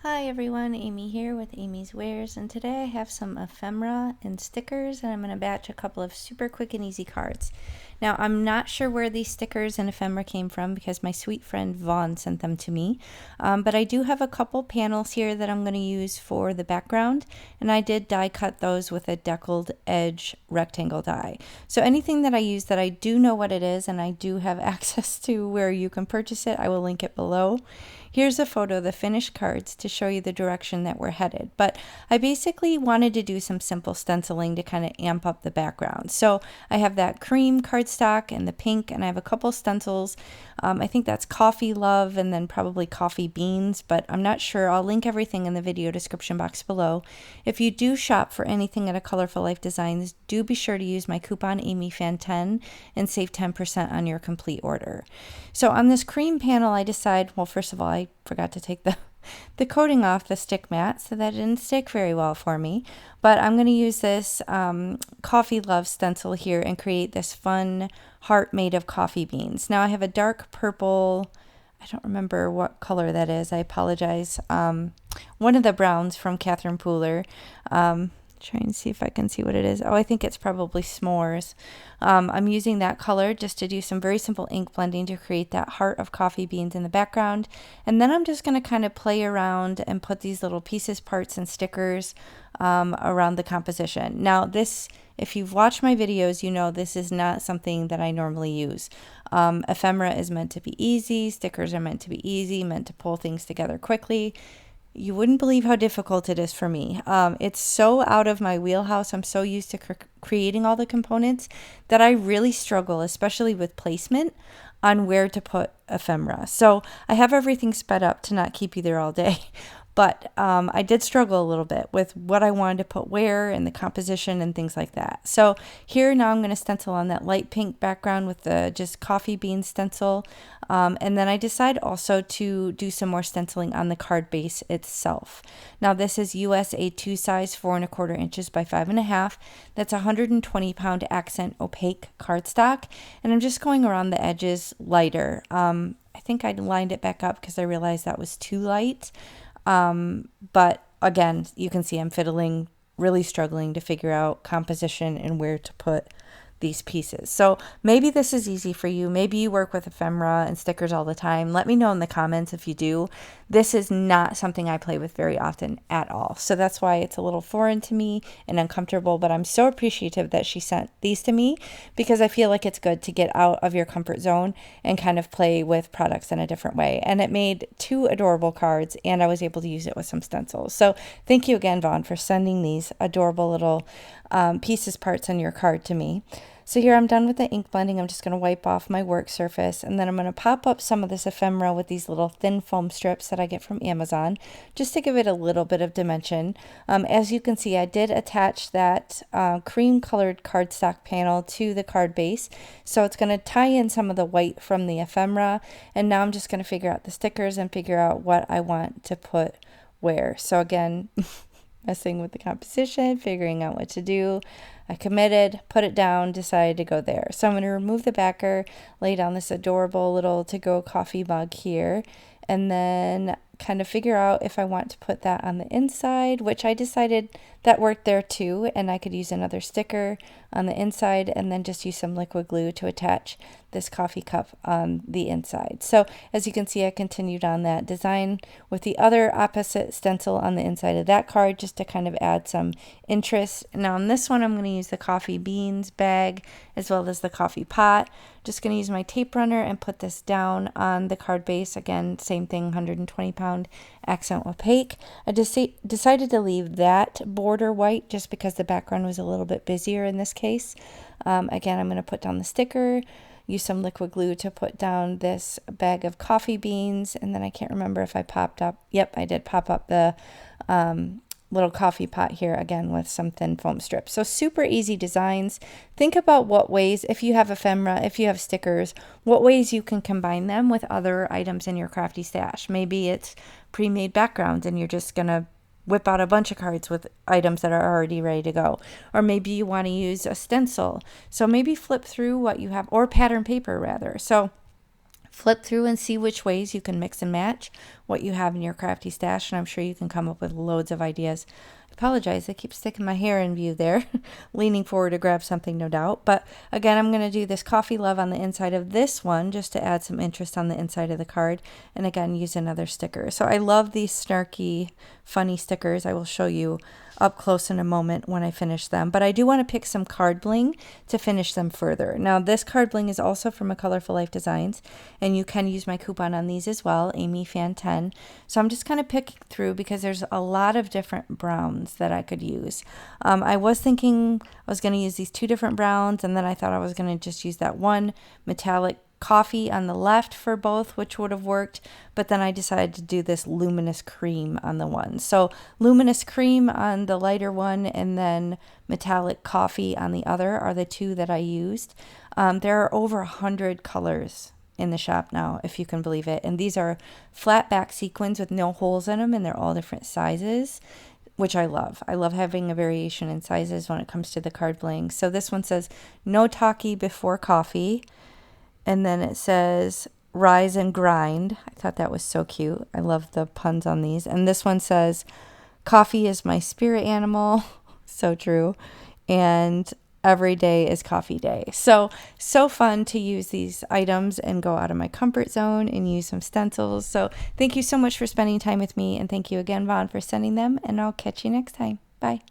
Hi everyone, Amy here with Amy's Wares, and today I have some ephemera and stickers, and I'm going to batch a couple of super quick and easy cards. Now, I'm not sure where these stickers and ephemera came from because my sweet friend Vaughn sent them to me, but I do have a couple panels here that I'm going to use for the background, and I did die cut those with a deckled edge rectangle die. So anything that I use that I do know what it is and I do have access to where you can purchase it, I will link it below. Here's a photo of the finished cards to show you the direction that we're headed. But I basically wanted to do some simple stenciling to kind of amp up the background. So I have that cream cardstock and the pink, and I have a couple stencils. I think that's Coffee Love and then probably Coffee Beans, but I'm not sure. I'll link everything in the video description box below. If you do shop for anything at a Colorful Life Designs, do be sure to use my coupon AmyFan10 and save 10% on your complete order. So on this cream panel, I decide, well, first of all, I forgot to take the coating off the stick mat, so that didn't stick very well for me. But I'm going to use this Coffee Love stencil here and create this fun heart made of coffee beans. Now I have a dark purple, I don't remember what color that is, I apologize. One of the browns from Catherine Pooler. Trying to see if I can see what it is. Oh, I think it's probably S'mores. I'm using that color just to do some very simple ink blending to create that heart of coffee beans in the background. And then I'm just going to kind of play around and put these little pieces, parts, and stickers around the composition. Now this, if you've watched my videos, you know this is not something that I normally use. Ephemera is meant to be easy. Stickers are meant to be easy, meant to pull things together quickly. You wouldn't believe how difficult it is for me. It's so out of my wheelhouse. I'm so used to creating all the components that I really struggle, especially with placement, on where to put ephemera. So I have everything sped up to not keep you there all day. But I did struggle a little bit with what I wanted to put where and the composition and things like that. So here now I'm going to stencil on that light pink background with the just coffee bean stencil. And then I decide also to do some more stenciling on the card base itself. Now this is US A2 size, 4¼ inches by 5½. That's 120-pound accent opaque cardstock. And I'm just going around the edges lighter. I think I lined it back up because I realized that was too light. But again, you can see I'm fiddling, really struggling to figure out composition and where to put these pieces. So maybe this is easy for you. Maybe you work with ephemera and stickers all the time. Let me know in the comments if you do. This is not something I play with very often at all. So that's why it's a little foreign to me and uncomfortable, but I'm so appreciative that she sent these to me because I feel like it's good to get out of your comfort zone and kind of play with products in a different way. And it made 2 adorable cards, and I was able to use it with some stencils. So thank you again, Vaughn, for sending these adorable little pieces, parts on your card to me. So here I'm done with the ink blending. I'm just going to wipe off my work surface, and then I'm going to pop up some of this ephemera with these little thin foam strips that I get from Amazon just to give it a little bit of dimension. As you can see, I did attach that cream colored cardstock panel to the card base, so it's going to tie in some of the white from the ephemera, and now I'm just going to figure out the stickers and figure out what I want to put where. So again, messing with the composition, figuring out what to do. I committed, put it down, decided to go there. So I'm going to remove the backer, lay down this adorable little to-go coffee mug here, and then kind of figure out if I want to put that on the inside, which I decided that worked there too, and I could use another sticker on the inside and then just use some liquid glue to attach this coffee cup on the inside. So as you can see, I continued on that design with the other opposite stencil on the inside of that card just to kind of add some interest. Now on this one, I'm going to use the coffee beans bag as well as the coffee pot. Just going to use my tape runner and put this down on the card base. Again, same thing, 120-pound accent opaque. I just decided to leave that border white just because the background was a little bit busier in this case. Again, I'm going to put down the sticker, use some liquid glue to put down this bag of coffee beans, and then I can't remember if I popped up. Yep, I did pop up the little coffee pot here again with some thin foam strips. So super easy designs. Think about what ways, if you have ephemera, if you have stickers, what ways you can combine them with other items in your crafty stash. Maybe it's pre-made backgrounds and you're just going to whip out a bunch of cards with items that are already ready to go. Or maybe you want to use a stencil. So maybe flip through what you have, or pattern paper rather. So flip through and see which ways you can mix and match what you have in your crafty stash, and I'm sure you can come up with loads of ideas. I apologize, I keep sticking my hair in view there, leaning forward to grab something, no doubt. But again, I'm going to do this coffee love on the inside of this one just to add some interest on the inside of the card, and again, use another sticker. So I love these snarky, funny stickers. I will show you up close in a moment when I finish them, but I do want to pick some card bling to finish them further. Now this card bling is also from a Colorful Life Designs, and you can use my coupon on these as well, Amy Fan 10. So I'm just kind of picking through because there's a lot of different browns that I could use. I was thinking I was going to use these 2 different browns, and then I thought I was going to just use that one metallic coffee on the left for both, which would have worked, but then I decided to do this luminous cream on the one. So luminous cream on the lighter one and then metallic coffee on the other are the 2 that I used. There are over 100 colors in the shop now, if you can believe it, and these are flat back sequins with no holes in them, and they're all different sizes, which I love. I love having a variation in sizes when it comes to the card bling. So this one says no talkie before coffee. And then it says, rise and grind. I thought that was so cute. I love the puns on these. And this one says, coffee is my spirit animal. So true. And every day is coffee day. So fun to use these items and go out of my comfort zone and use some stencils. So thank you so much for spending time with me. And thank you again, Vaughn, for sending them. And I'll catch you next time. Bye.